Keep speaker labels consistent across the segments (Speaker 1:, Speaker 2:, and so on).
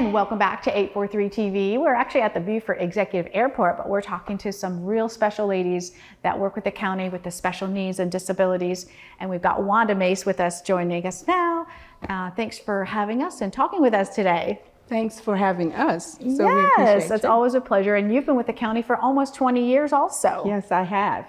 Speaker 1: And welcome back to 843 TV. We're actually at the Beaufort Executive Airport, but we're talking to some real special ladies that work with the county with the special needs and disabilities. And we've got Wanda Mayse with us, joining us now. Thanks for having us and talking with us today.
Speaker 2: Thanks for having us.
Speaker 1: We appreciate it's always a pleasure. And you've been with the county for almost 20 years also.
Speaker 2: Yes, I have.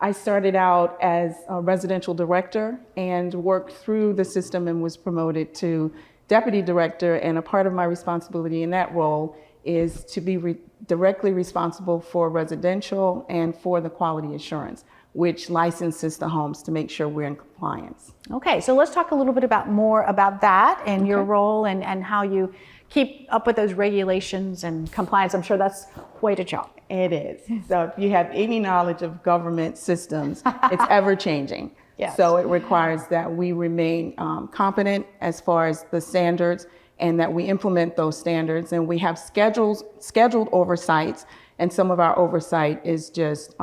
Speaker 2: I started out as a residential director and worked through the system and was promoted to deputy director, and a part of my responsibility in that role is to be directly responsible for residential and for the quality assurance, which licenses the homes to make sure we're in compliance.
Speaker 1: Okay, so let's talk a little bit more about that and your role and how you keep up with those regulations and compliance. I'm sure that's quite a job.
Speaker 2: It is. So if you have any knowledge of government systems, it's ever changing.
Speaker 1: Yes.
Speaker 2: So it requires that we remain competent as far as the standards and that we implement those standards. And we have scheduled oversights, and some of our oversight is just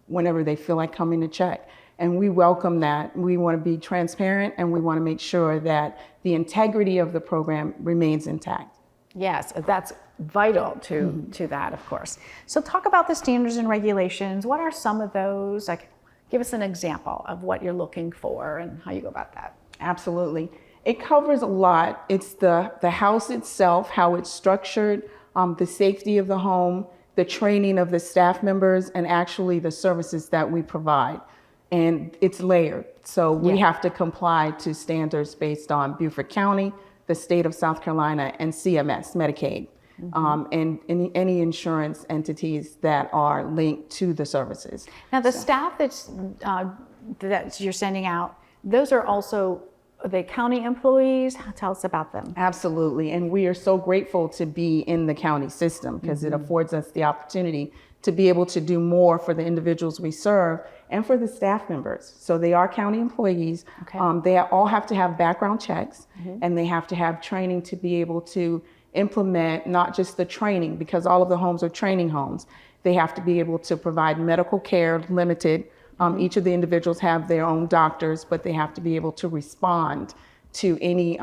Speaker 2: whenever they feel like coming to check. And we welcome that. We want to be transparent, and we want to make sure that the integrity of the program remains intact.
Speaker 1: Yes, that's vital to that, of course. So talk about the standards and regulations. What are some of those? Like, give us an example of what you're looking for and how you go about that.
Speaker 2: Absolutely. It covers a lot. It's the house itself, how it's structured, the safety of the home, the training of the staff members, and actually the services that we provide. And it's layered. So we have to comply to standards based on Beaufort County, the state of South Carolina, and CMS, Medicaid. And any insurance entities that are linked to the services.
Speaker 1: Now, the staff that you're sending out, those are also the county employees. Tell us about them.
Speaker 2: Absolutely, and we are so grateful to be in the county system because it affords us the opportunity to be able to do more for the individuals we serve and for the staff members. So they are county employees. Okay. They all have to have background checks, and they have to have training to be able to implement not just the training, because all of the homes are training homes. They have to be able to provide medical care limited. Each of the individuals have their own doctors, but they have to be able to respond to any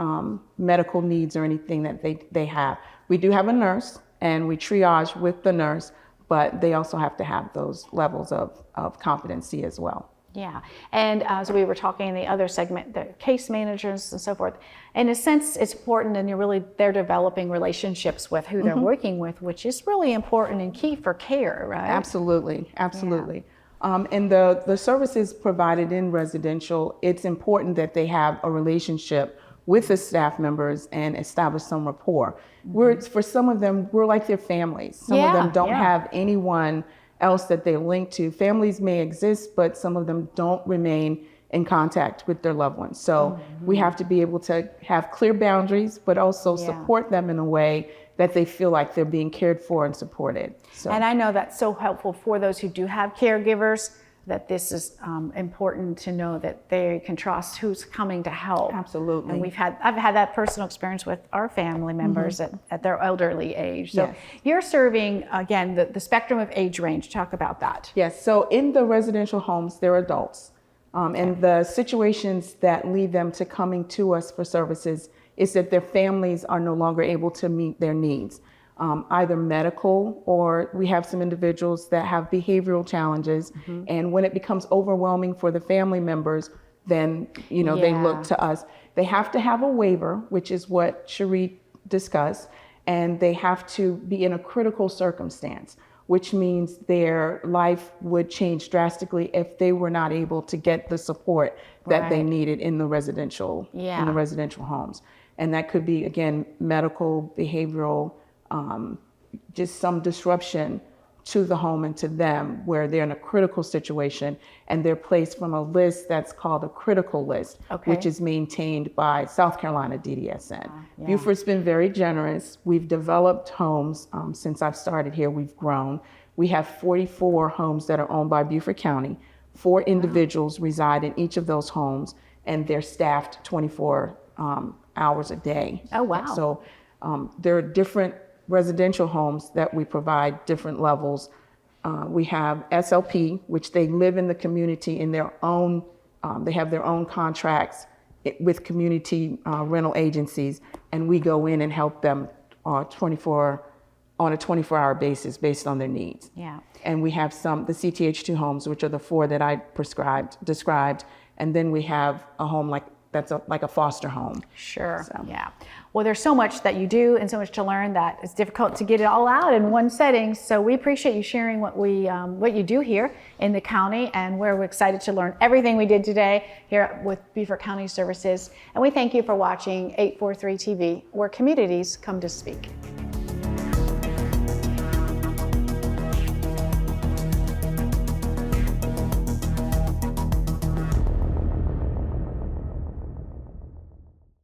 Speaker 2: medical needs or anything that they have. We do have a nurse, and we triage with the nurse, but they also have to have those levels of competency as well.
Speaker 1: Yeah, and so we were talking in the other segment, the case managers and so forth. In a sense, it's important, and they're developing relationships with who they're working with, which is really important and key for care, right?
Speaker 2: Absolutely, absolutely. Yeah. And the services provided in residential, it's important that they have a relationship with the staff members and establish some rapport. For some of them, we're like their families. Some of them don't have anyone else that they link to. Families may exist, but some of them don't remain in contact with their loved ones. So we have to be able to have clear boundaries, but also support them in a way that they feel like they're being cared for and supported. So. And
Speaker 1: I know that's so helpful for those who do have caregivers, that this is important to know that they can trust who's coming to help.
Speaker 2: Absolutely.
Speaker 1: And I've had that personal experience with our family members at their elderly age. So you're serving, again, the spectrum of age range. Talk about that.
Speaker 2: Yes, so in the residential homes, they're adults. And the situations that lead them to coming to us for services is that their families are no longer able to meet their needs. Either medical, or we have some individuals that have behavioral challenges. And when it becomes overwhelming for the family members, then they look to us. They have to have a waiver, which is what Cherie discussed, and they have to be in a critical circumstance, which means their life would change drastically if they were not able to get the support that they needed in the residential homes. And that could be, again, medical, behavioral, just some disruption to the home and to them where they're in a critical situation, and they're placed from a list that's called a critical list, which is maintained by South Carolina DDSN. Beaufort's been very generous. We've developed homes since I've started here. We've grown. We have 44 homes that are owned by Beaufort County. 4 individuals reside in each of those homes, and they're staffed 24 hours a day.
Speaker 1: Oh, wow.
Speaker 2: So there are different residential homes that we provide different levels. We have SLP, which they live in the community in their own, they have their own contracts with community rental agencies, and we go in and help them on a 24-hour basis based on their needs.
Speaker 1: Yeah.
Speaker 2: And we have the CTH2 homes, which are the 4 that I described, and then we have a home like a foster home.
Speaker 1: Sure.
Speaker 2: So.
Speaker 1: Yeah. Well, there's so much that you do and so much to learn that it's difficult to get it all out in one setting. So we appreciate you sharing what you do here in the county, and we're excited to learn everything we did today here with Beaufort County Services. And we thank you for watching 843 TV, where communities come to speak.